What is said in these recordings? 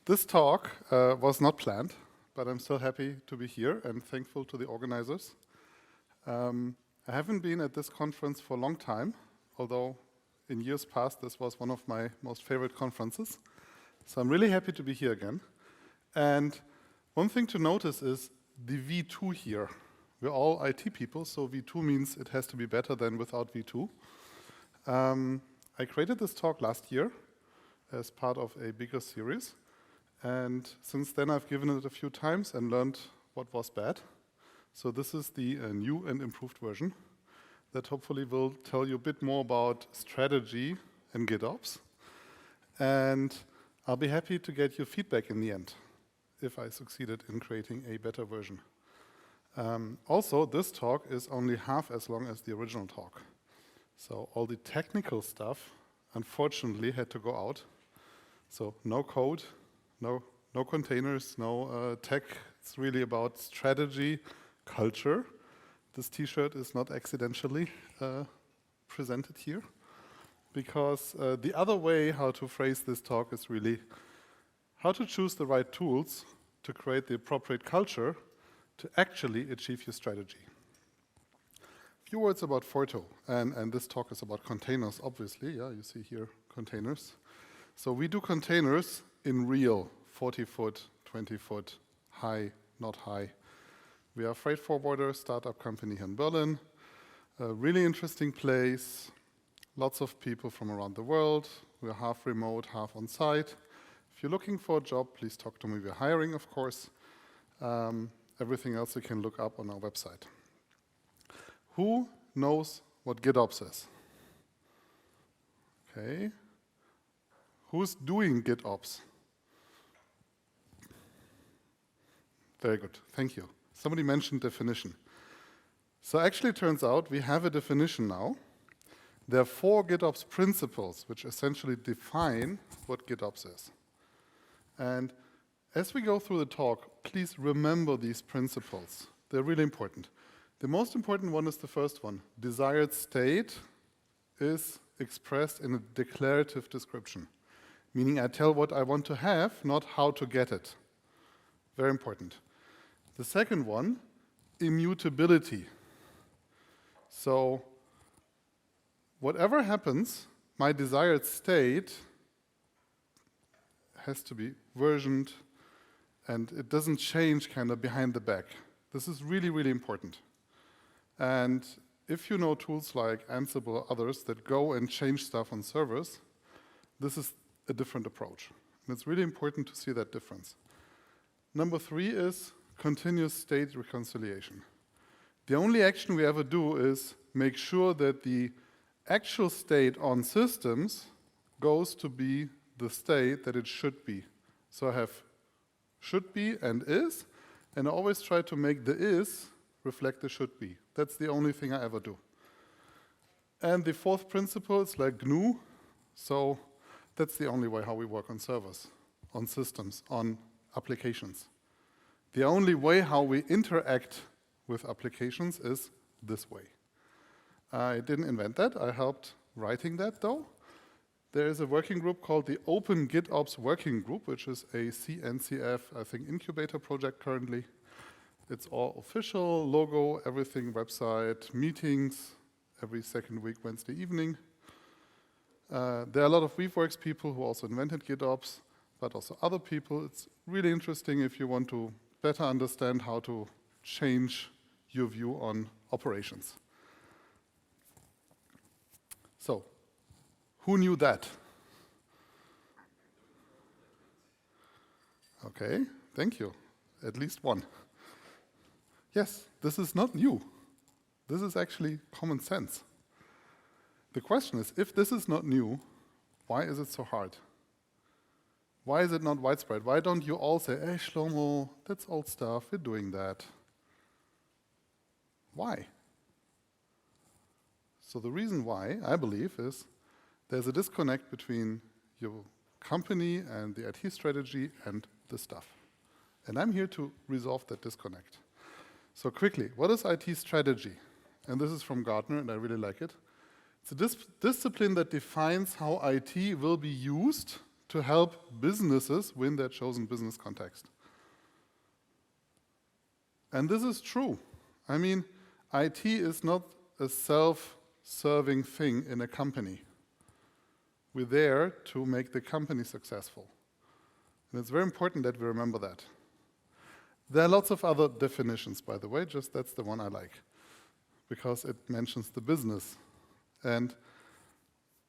This talk was not planned, but I'm still happy to be here and thankful to the organizers. I haven't been at this conference for a long time, although in years past this was one of my most favorite conferences. So I'm really happy to be here again. And one thing to notice is the V2 here. We're all IT people, so V2 means it has to be better than without V2. I created this talk last year as part of a bigger series. And since then, I've given it a few times and learned what was bad. So this is the new and improved version that hopefully will tell you a bit more about strategy and GitOps. And I'll be happy to get your feedback in the end if I succeeded in creating a better version. Also, this talk is only half as long as the original talk. So all the technical stuff, unfortunately, had to go out. So no code. No containers, no tech. It's really about strategy, culture. This T-shirt is not accidentally presented here, because the other way how to phrase this talk is really how to choose the right tools to create the appropriate culture to actually achieve your strategy. A few words about Forto, and this talk is about containers, obviously. Yeah, you see here containers. So we do containers in real 40-foot, 20-foot, high, not high. We are a freight forwarder, startup company here in Berlin. A really interesting place. Lots of people from around the world. We're half remote, half on site. If you're looking for a job, please talk to me. We're hiring, of course. Everything else you can look up on our website. Who knows what GitOps is? Okay. Who's doing GitOps? Very good, thank you. Somebody mentioned definition. So actually it turns out we have a definition now. There are 4 GitOps principles which essentially define what GitOps is. And as we go through the talk, please remember these principles. They're really important. The most important one is the first one. Desired state is expressed in a declarative description. Meaning I tell what I want to have, not how to get it. Very important. The second one, immutability. So whatever happens, my desired state has to be versioned, and it doesn't change kind of behind the back. This is really, really important. And if you know tools like Ansible or others that go and change stuff on servers, this is a different approach. And it's really important to see that difference. Number 3 is continuous state reconciliation. The only action we ever do is make sure that the actual state on systems goes to be the state that it should be. So I have should be and is, and I always try to make the is reflect the should be. That's the only thing I ever do. And the 4th principle is like GNU. So that's the only way how we work on servers, on systems, on applications. The only way how we interact with applications is this way. I didn't invent that. I helped writing that, though. There is a working group called the Open GitOps Working Group, which is a CNCF, I think, incubator project currently. It's all official, logo, everything, website, meetings, every second week, Wednesday evening. There are a lot of Weaveworks people who also invented GitOps, but also other people. It's really interesting if you want to better understand how to change your view on operations. So, who knew that? Okay, thank you. At least one. Yes, this is not new. This is actually common sense. The question is, if this is not new, why is it so hard? Why is it not widespread? Why don't you all say, hey, Schlomo, that's old stuff, we're doing that? Why? So the reason why, I believe, is there's a disconnect between your company and the IT strategy and the stuff. And I'm here to resolve that disconnect. So quickly, what is IT strategy? And this is from Gartner, and I really like it. It's a discipline that defines how IT will be used to help businesses win their chosen business context. And this is true. I mean, IT is not a self-serving thing in a company. We're there to make the company successful. And it's very important that we remember that. There are lots of other definitions, by the way, just that's the one I like, because it mentions the business. And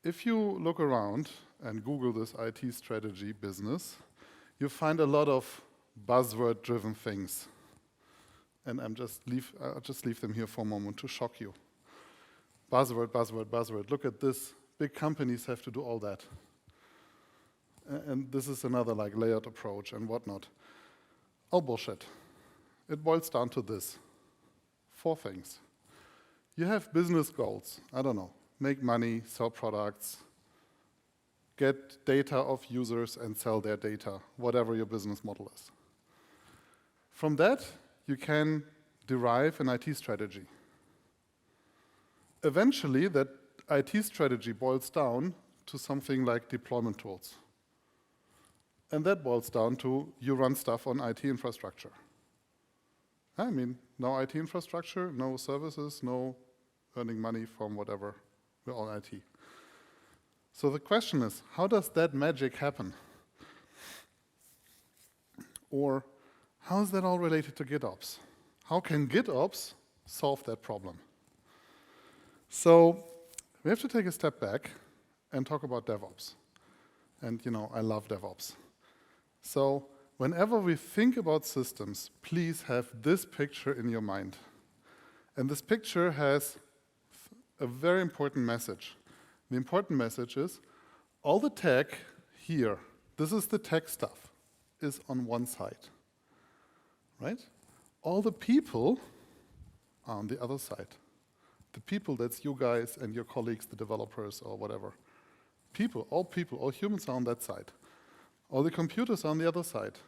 if you look around and Google this IT strategy business, you find a lot of buzzword-driven things. And I'll just leave them here for a moment to shock you. Buzzword, buzzword, buzzword. Look at this. Big companies have to do all that. And this is another like layered approach and whatnot. All bullshit. It boils down to this. 4 things. You have business goals. I don't know. Make money, sell products, get data of users and sell their data, whatever your business model is. From that, you can derive an IT strategy. Eventually, that IT strategy boils down to something like deployment tools. And that boils down to you run stuff on IT infrastructure. I mean, no IT infrastructure, no services, no earning money from whatever. We're all IT. So the question is, how does that magic happen? Or how is that all related to GitOps? How can GitOps solve that problem? So we have to take a step back and talk about DevOps. And you know, I love DevOps. So whenever we think about systems, please have this picture in your mind. And this picture has a very important message. The important message is all the tech here, this is the tech stuff, is on one side. Right? All the people are on the other side. The people, that's you guys and your colleagues, the developers or whatever. People, all humans are on that side. All the computers are on the other side.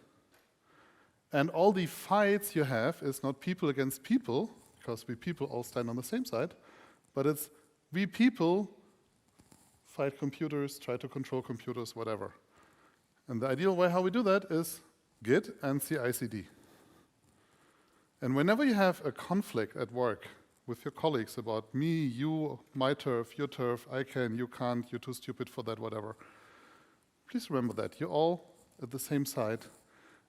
And all the fights you have is not people against people, because we people all stand on the same side, but it's we people fight computers, try to control computers, whatever. And the ideal way how we do that is Git and CI/CD. And whenever you have a conflict at work with your colleagues about me, you, my turf, your turf, I can, you can't, you're too stupid for that, whatever, please remember that. You're all at the same side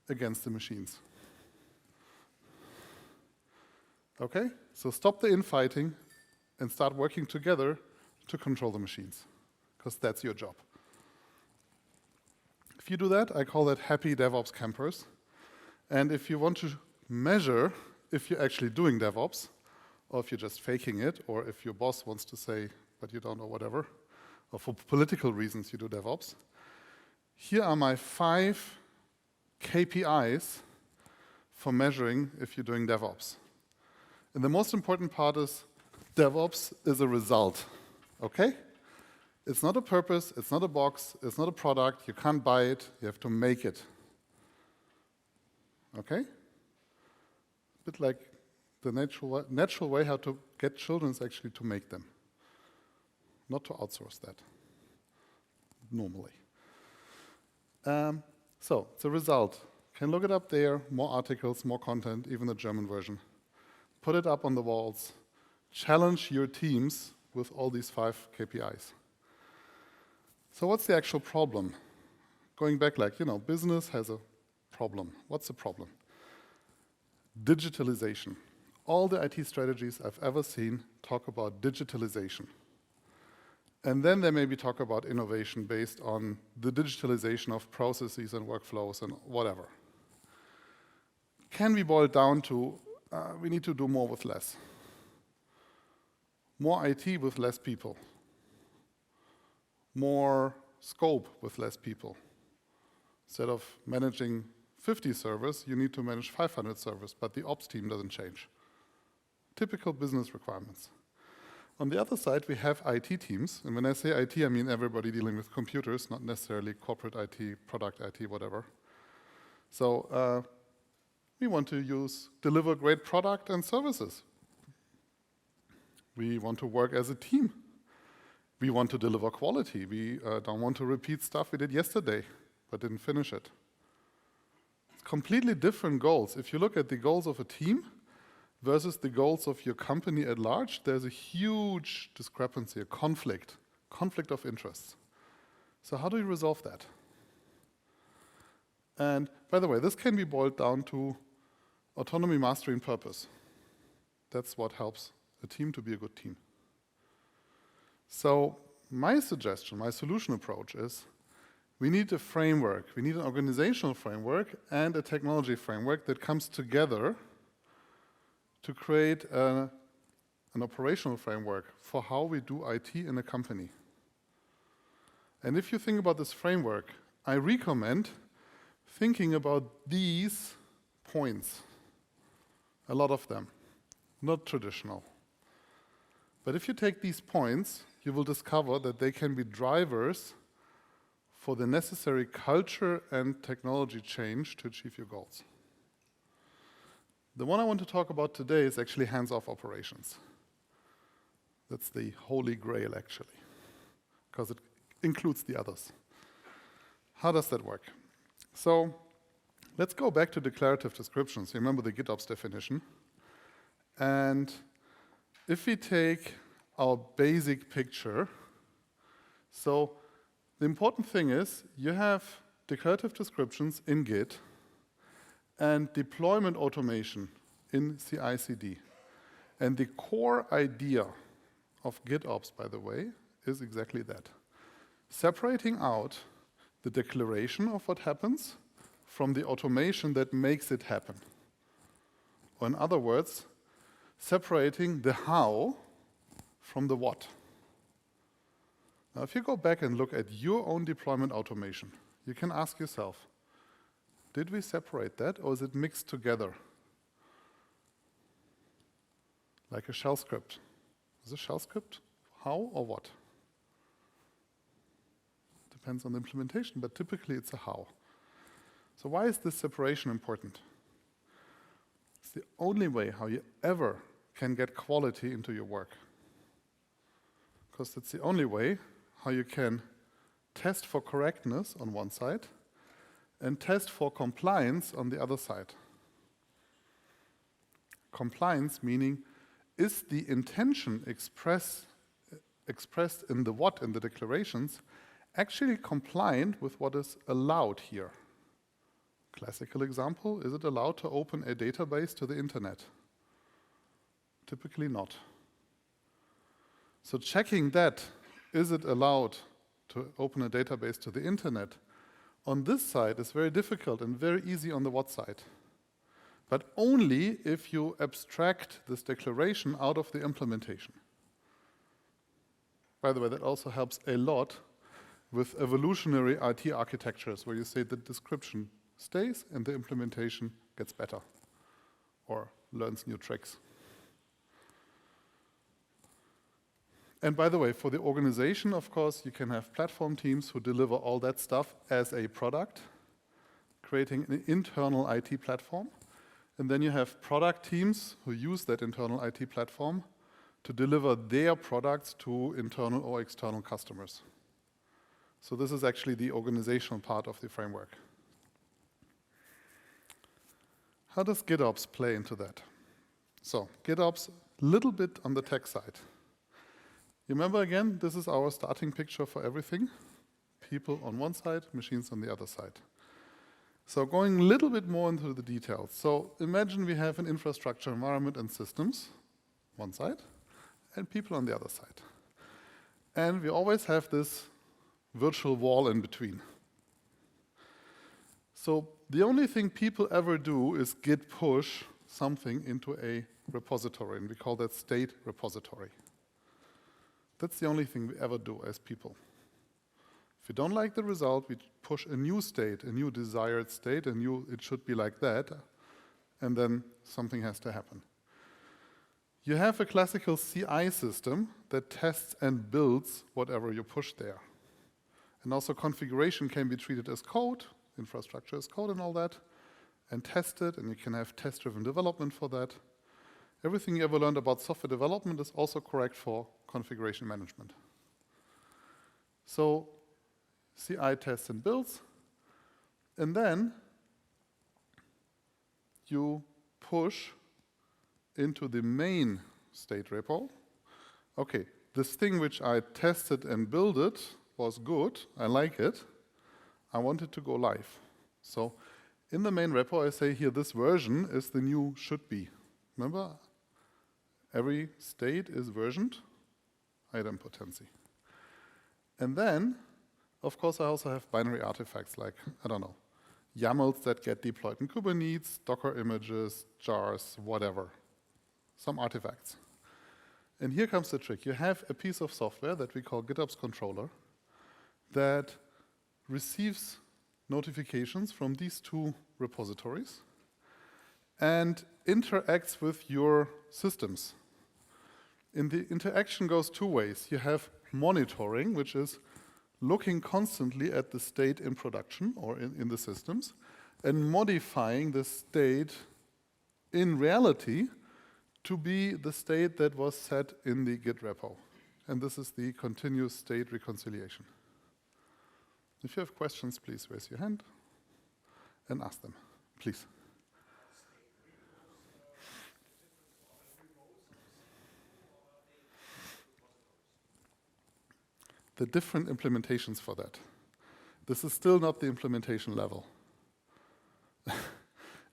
against the machines. Okay? So stop the infighting and start working together to control the machines, because that's your job. If you do that, I call that happy DevOps campers. And if you want to measure if you're actually doing DevOps, or if you're just faking it, or if your boss wants to say, but you don't know whatever, or for political reasons you do DevOps, here are my 5 KPIs for measuring if you're doing DevOps. And the most important part is DevOps is a result, okay? It's not a purpose, it's not a box, it's not a product, you can't buy it, you have to make it. Okay? A bit like the natural way how to get children is actually to make them, not to outsource that, normally. So, it's a result. Can look it up there, more articles, more content, even the German version. Put it up on the walls. Challenge your teams with all these 5 KPIs. So what's the actual problem? Going back, like, you know, business has a problem. What's the problem? Digitalization. All the IT strategies I've ever seen talk about digitalization. And then they maybe talk about innovation based on the digitalization of processes and workflows and whatever. Can we boil it down to we need to do more with less? More IT with less people. More scope with less people. Instead of managing 50 servers, you need to manage 500 servers, but the ops team doesn't change. Typical business requirements. On the other side, we have IT teams, and when I say IT, I mean everybody dealing with computers, not necessarily corporate IT, product IT, whatever. So we want to deliver great product and services. We want to work as a team. We want to deliver quality. We don't want to repeat stuff we did yesterday, but didn't finish it. It's completely different goals. If you look at the goals of a team versus the goals of your company at large, there's a huge discrepancy, a conflict of interests. So how do you resolve that? And by the way, this can be boiled down to autonomy, mastery, and purpose. That's what helps a team to be a good team. So my suggestion, my solution approach is we need a framework. We need an organizational framework and a technology framework that comes together to create an operational framework for how we do IT in a company. And if you think about this framework, I recommend thinking about these points, a lot of them, not traditional. But if you take these points, you will discover that they can be drivers for the necessary culture and technology change to achieve your goals. The one I want to talk about today is actually hands-off operations. That's the holy grail, actually, because it includes the others. How does that work? So let's go back to declarative descriptions. You remember the GitOps definition. And if we take our basic picture, so the important thing is you have declarative descriptions in Git and deployment automation in CI/CD. And the core idea of GitOps, by the way, is exactly that. Separating out the declaration of what happens from the automation that makes it happen. Or in other words, separating the how from the what. Now, if you go back and look at your own deployment automation, you can ask yourself, did we separate that or is it mixed together? Like a shell script. Is a shell script how or what? Depends on the implementation, but typically it's a how. So why is this separation important? It's the only way how you ever can get quality into your work. Because it's the only way how you can test for correctness on one side and test for compliance on the other side. Compliance meaning, is the intention expressed in the what in the declarations actually compliant with what is allowed here? Classical example, is it allowed to open a database to the internet? Typically not. So checking that, is it allowed to open a database to the internet, on this side is very difficult and very easy on the what side. But only if you abstract this declaration out of the implementation. By the way, that also helps a lot with evolutionary IT architectures, where you say the description stays and the implementation gets better or learns new tricks. And by the way, for the organization, of course, you can have platform teams who deliver all that stuff as a product, creating an internal IT platform. And then you have product teams who use that internal IT platform to deliver their products to internal or external customers. So this is actually the organizational part of the framework. How does GitOps play into that? So GitOps, a little bit on the tech side. You remember again, this is our starting picture for everything. People on one side, machines on the other side. So going a little bit more into the details. So imagine we have an infrastructure environment and systems, one side, and people on the other side. And we always have this virtual wall in between. So the only thing people ever do is git push something into a repository, and we call that state repository. That's the only thing we ever do as people. If you don't like the result, we push a new state, a new desired state, it should be like that, and then something has to happen. You have a classical CI system that tests and builds whatever you push there. And also configuration can be treated as code, infrastructure as code and all that, and tested, and you can have test-driven development for that. Everything you ever learned about software development is also correct for configuration management. So CI tests and builds, and then you push into the main state repo. Okay, this thing which I tested and built was good, I like it, I want it to go live. So in the main repo I say here this version is the new should be. Remember, every state is versioned, idempotency. And then, of course, I also have binary artifacts like, I don't know, YAMLs that get deployed in Kubernetes, Docker images, jars, whatever. Some artifacts. And here comes the trick. You have a piece of software that we call GitOps controller that receives notifications from these two repositories and interacts with your systems. And the interaction goes two ways. You have monitoring, which is looking constantly at the state in production or in the systems and modifying the state in reality to be the state that was set in the Git repo. And this is the continuous state reconciliation. If you have questions, please raise your hand and ask them, please. The different implementations for that. This is still not the implementation level.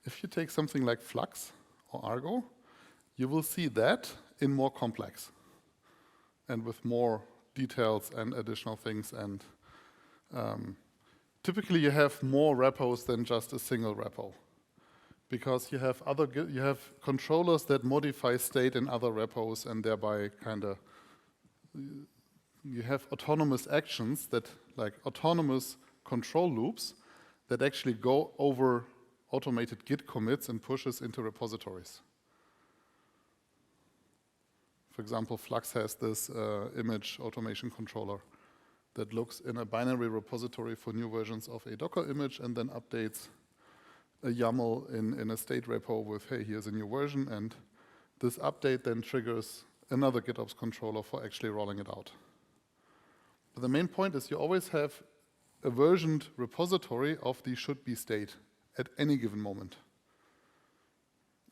If you take something like Flux or Argo, you will see that in more complex and with more details and additional things. And typically, you have more repos than just a single repo, because you have controllers that modify state in other repos, and thereby kind of you have autonomous actions that, like autonomous control loops, that actually go over automated Git commits and pushes into repositories. For example, Flux has this image automation controller that looks in a binary repository for new versions of a Docker image and then updates a YAML in a state repo with, hey, here's a new version, and this update then triggers another GitOps controller for actually rolling it out. But the main point is you always have a versioned repository of the should-be state at any given moment.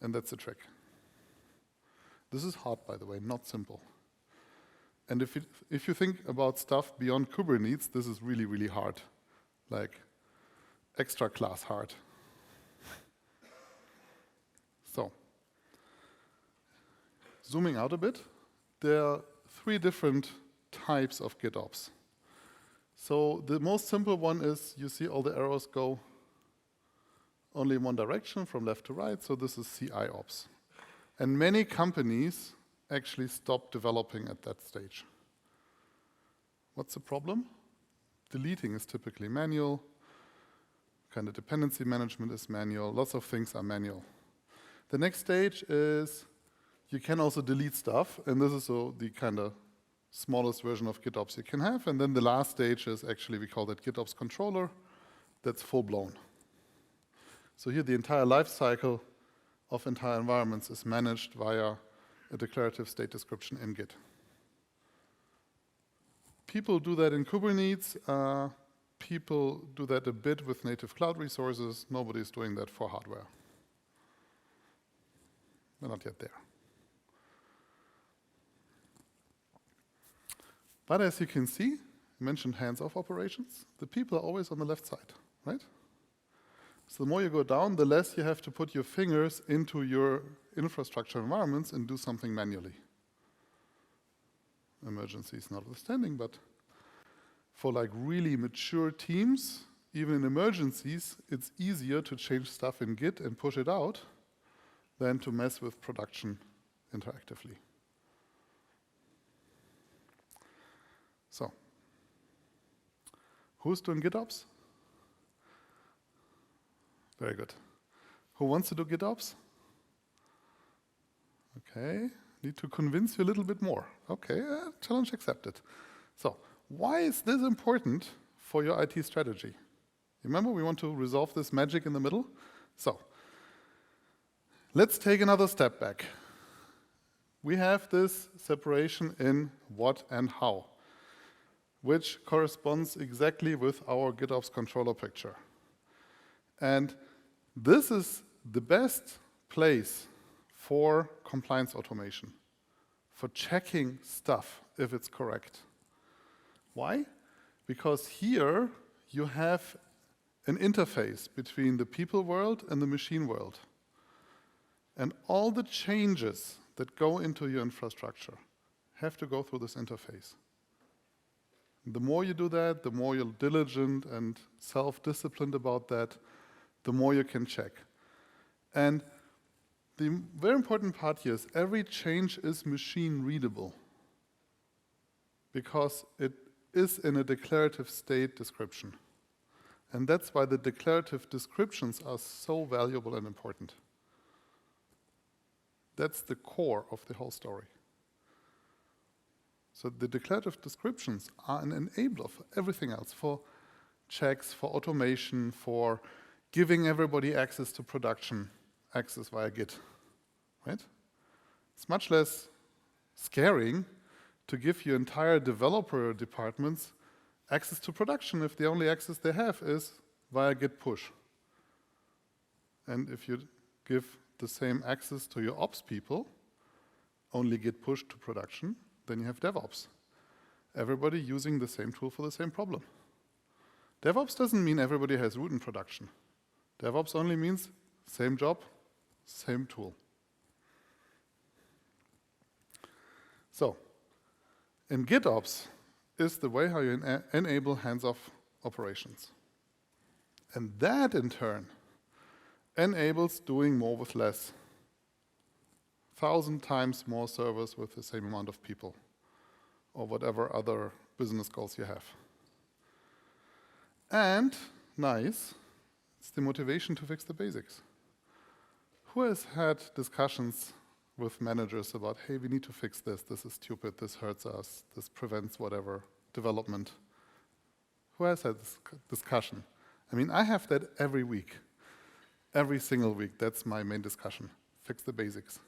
And that's the trick. This is hard, by the way, not simple. And if you think about stuff beyond Kubernetes, this is really, really hard. Like extra class hard. So, zooming out a bit, there are three different types of GitOps. So the most simple one is you see all the arrows go only in one direction from left to right. So this is CI ops. And many companies actually stop developing at that stage. What's the problem? Deleting is typically manual. Kind of dependency management is manual. Lots of things are manual. The next stage is you can also delete stuff. And this is the kind of smallest version of GitOps you can have. And then the last stage is actually, we call that GitOps controller. That's full-blown. So here the entire life cycle of entire environments is managed via a declarative state description in Git. People do that in Kubernetes. People do that a bit with native cloud resources. Nobody's doing that for hardware. We're not yet there. But as you can see, I mentioned hands-off operations. The people are always on the left side, right? So the more you go down, the less you have to put your fingers into your infrastructure environments and do something manually. Emergencies notwithstanding, but for like really mature teams, even in emergencies, it's easier to change stuff in Git and push it out than to mess with production interactively. So, who's doing GitOps? Very good. Who wants to do GitOps? Okay, need to convince you a little bit more. Okay, challenge accepted. So, why is this important for your IT strategy? Remember, we want to resolve this magic in the middle? So, let's take another step back. We have this separation in what and how. which corresponds exactly with our GitOps controller picture. And this is the best place for compliance automation, for checking stuff if it's correct. Why? Because here you have an interface between the people world and the machine world. And all the changes that go into your infrastructure have to go through this interface. The more you do that, the more you're diligent and self-disciplined about that, the more you can check. And the very important part here is every change is machine readable because it is in a declarative state description. And that's why the declarative descriptions are so valuable and important. That's the core of the whole story. So the declarative descriptions are an enabler for everything else, for checks, for automation, for giving everybody access to production, access via Git, right? It's much less scaring to give your entire developer departments access to production if the only access they have is via Git push. And if you give the same access to your ops people, only Git push to production, then you have DevOps. Everybody using the same tool for the same problem. DevOps doesn't mean everybody has root in production. DevOps only means same job, same tool. So, in GitOps is the way how you enable hands-off operations. And that, in turn, enables doing more with less. 1,000 times more servers with the same amount of people, or whatever other business goals you have. And, nice, it's the motivation to fix the basics. Who has had discussions with managers about, hey, we need to fix this, this is stupid, this hurts us, this prevents whatever development? Who has had this discussion? I mean, I have that every week. Every single week, that's my main discussion. Fix the basics.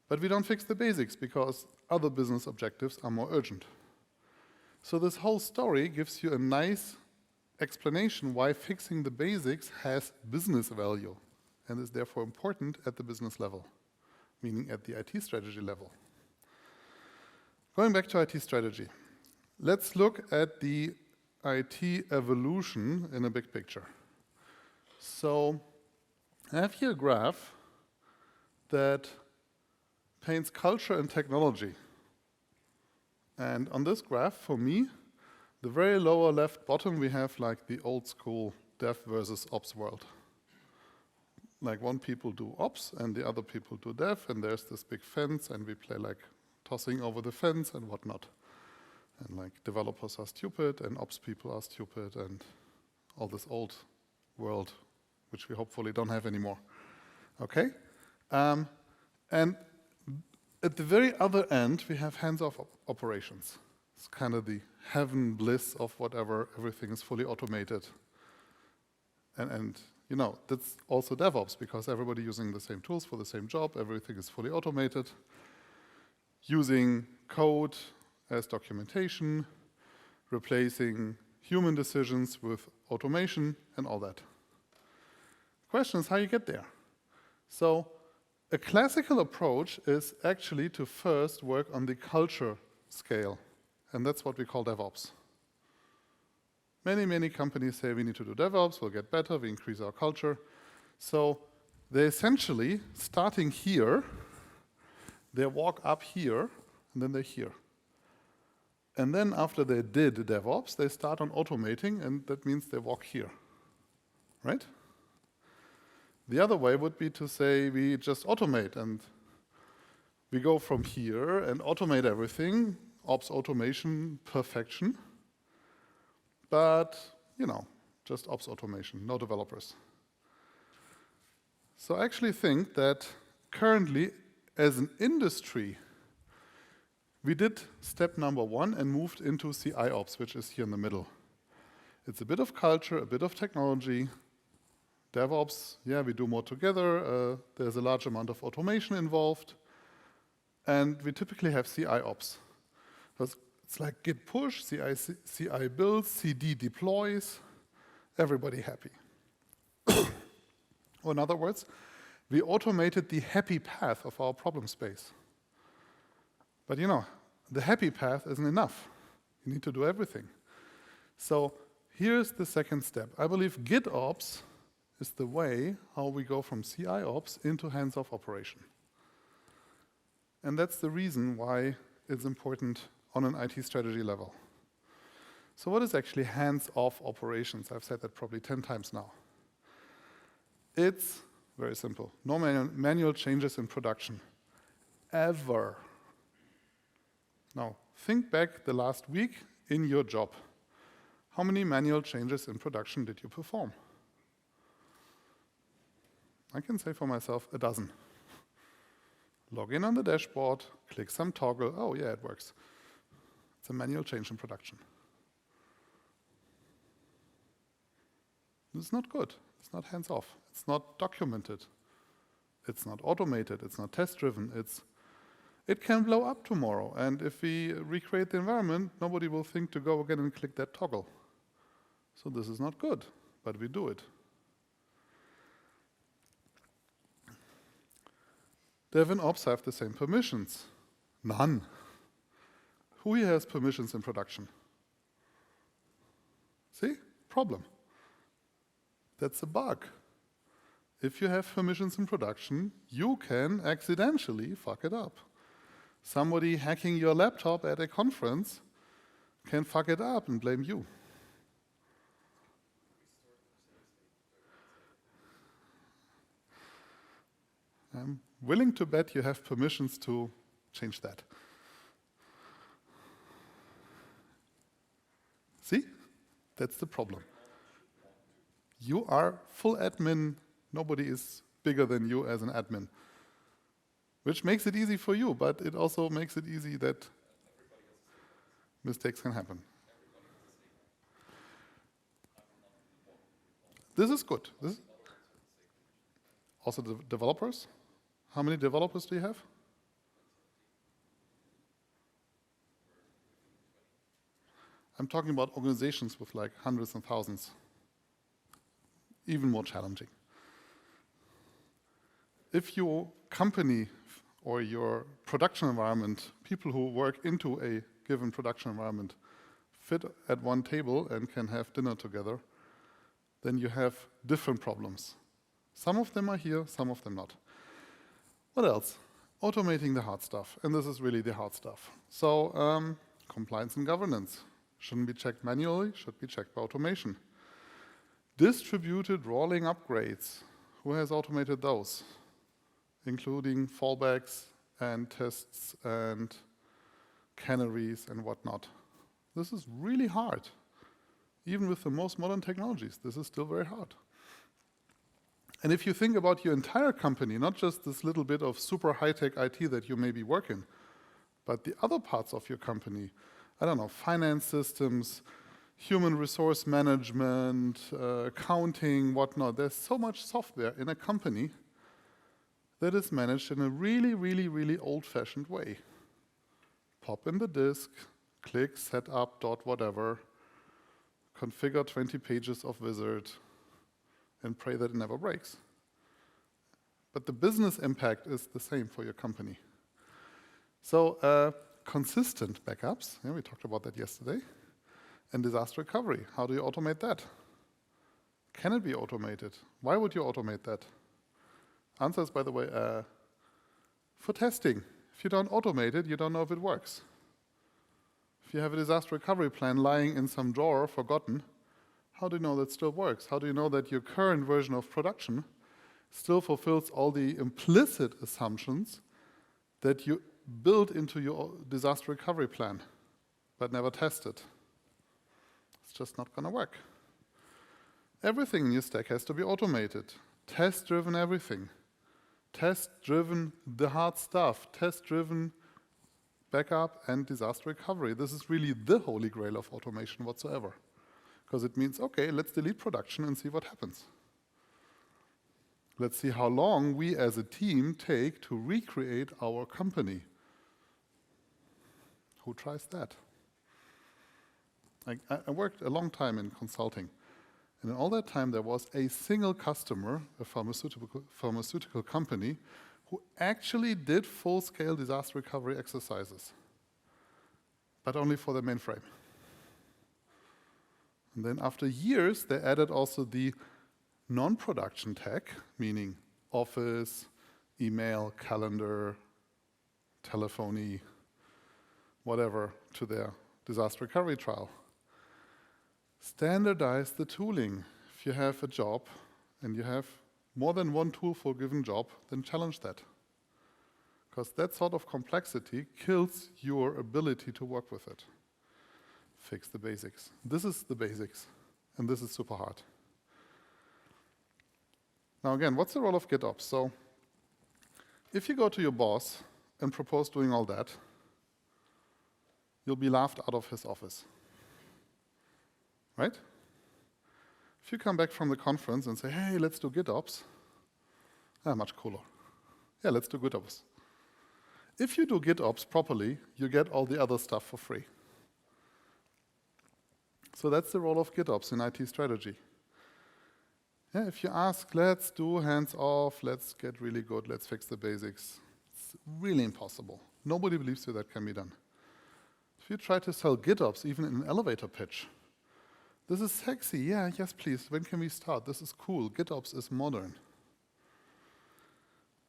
But we don't fix the basics because other business objectives are more urgent. So this whole story gives you a nice explanation why fixing the basics has business value and is therefore important at the business level, meaning at the IT strategy level. Going back to IT strategy, let's look at the IT evolution in a big picture. So I have here a graph that paints culture and technology. And on this graph, for me, the very lower left bottom, we have like the old school dev versus ops world. Like one people do ops and the other people do dev, and there's this big fence, and we play like tossing over the fence and whatnot. And like developers are stupid and ops people are stupid and all this old world, which we hopefully don't have anymore. Okay? And at the very other end, we have hands-off operations. It's kind of the heaven bliss of whatever, everything is fully automated. And you know, that's also DevOps because everybody using the same tools for the same job, everything is fully automated. Using code as documentation, replacing human decisions with automation and all that. Question is how you get there. So a classical approach is actually to first work on the culture scale, and that's what we call DevOps. Many, many companies say we need to do DevOps, we'll get better, we increase our culture. So they essentially, starting here, they walk up here, and then they're here. And then after they did DevOps, they start on automating, and that means they walk here, right? The other way would be to say we just automate, and we go from here and automate everything, ops automation, perfection. But, you know, just ops automation, no developers. So I actually think that currently, as an industry, we did step number 1 and moved into CIOps, which is here in the middle. It's a bit of culture, a bit of technology. DevOps, yeah, we do more together. There's a large amount of automation involved. And we typically have CIOps. Because It's like git push, CI builds, CD deploys, everybody happy. Or in other words, we automated the happy path of our problem space. But you know, the happy path isn't enough. You need to do everything. So here's the second step. I believe GitOps is the way how we go from CI ops into hands-off operation. And that's the reason why it's important on an IT strategy level. So what is actually hands-off operations? I've said that probably 10 times now. It's very simple. No manual changes in production. Ever. Now, think back the last week in your job. How many manual changes in production did you perform? I can say for myself, a dozen. Log in on the dashboard, click some toggle. Oh, yeah, it works. It's a manual change in production. It's not good. It's not hands-off. It's not documented. It's not automated. It's not test-driven. It can blow up tomorrow. And if we recreate the environment, nobody will think to go again and click that toggle. So this is not good, but we do it. Dev and Ops have the same permissions. None. Who here has permissions in production? See? Problem. That's a bug. If you have permissions in production, you can accidentally fuck it up. Somebody hacking your laptop at a conference can fuck it up and blame you. I'm willing to bet you have permissions to change that. See? That's the problem. You are full admin. Nobody is bigger than you as an admin. Which makes it easy for you, but it also makes it easy that mistakes can happen. This is good. Also the developers. How many developers do you have? I'm talking about organizations with like hundreds and thousands. Even more challenging. If your company or your production environment, people who work into a given production environment, fit at one table and can have dinner together, then you have different problems. Some of them are here, some of them not. What else? Automating the hard stuff, and this is really the hard stuff. So compliance and governance shouldn't be checked manually, should be checked by automation. Distributed rolling upgrades. Who has automated those? Including fallbacks and tests and canaries and whatnot. This is really hard. Even with the most modern technologies, this is still very hard. And if you think about your entire company, not just this little bit of super high-tech IT that you maybe work in, but the other parts of your company, I don't know, finance systems, human resource management, accounting, whatnot. There's so much software in a company that is managed in a really, really, really old-fashioned way. Pop in the disk, click, set up, dot, whatever, configure 20 pages of wizard, and pray that it never breaks. But the business impact is the same for your company. So consistent backups, yeah, we talked about that yesterday, and disaster recovery. How do you automate that? Can it be automated? Why would you automate that? Answers, by the way, for testing. If you don't automate it, you don't know if it works. If you have a disaster recovery plan lying in some drawer, forgotten, how do you know that still works? How do you know that your current version of production still fulfills all the implicit assumptions that you built into your disaster recovery plan, but never tested? It's just not going to work. Everything in your stack has to be automated. Test-driven everything. Test-driven the hard stuff. Test-driven backup and disaster recovery. This is really the holy grail of automation whatsoever. Because it means, okay, let's delete production and see what happens. Let's see how long we as a team take to recreate our company. Who tries that? I worked a long time in consulting. And in all that time, there was a single customer, a pharmaceutical company, who actually did full-scale disaster recovery exercises, but only for the mainframe. And then after years, they added also the non-production tech, meaning Office, email, calendar, telephony, whatever, to their disaster recovery trial. Standardize the tooling. If you have a job and you have more than one tool for a given job, then challenge that. Because that sort of complexity kills your ability to work with it. Fix the basics. This is the basics, and this is super hard. Now again, what's the role of GitOps? So if you go to your boss and propose doing all that, you'll be laughed out of his office. Right? If you come back from the conference and say, hey, let's do GitOps, much cooler. Yeah, let's do GitOps. If you do GitOps properly, you get all the other stuff for free. So that's the role of GitOps in IT strategy. Yeah, if you ask, let's do hands-off, let's get really good, let's fix the basics, it's really impossible. Nobody believes you that can be done. If you try to sell GitOps, even in an elevator pitch, this is sexy, yeah, yes, please, when can we start? This is cool, GitOps is modern.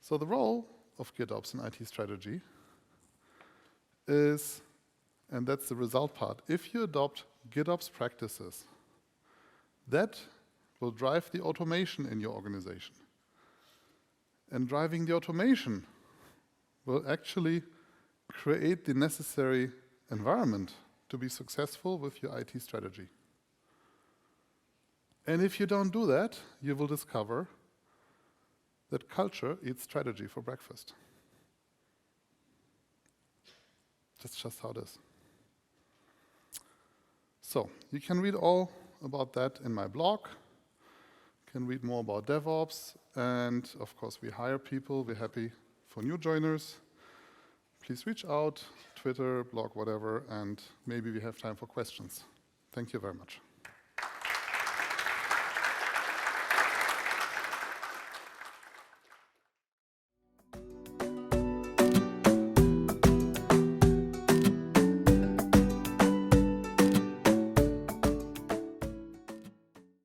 So the role of GitOps in IT strategy is, and that's the result part, if you adopt GitOps practices, that will drive the automation in your organization. And driving the automation will actually create the necessary environment to be successful with your IT strategy. And if you don't do that, you will discover that culture eats strategy for breakfast. That's just how it is. So, you can read all about that in my blog. You can read more about DevOps. And of course, we hire people. We're happy for new joiners. Please reach out, Twitter, blog, whatever, and maybe we have time for questions. Thank you very much.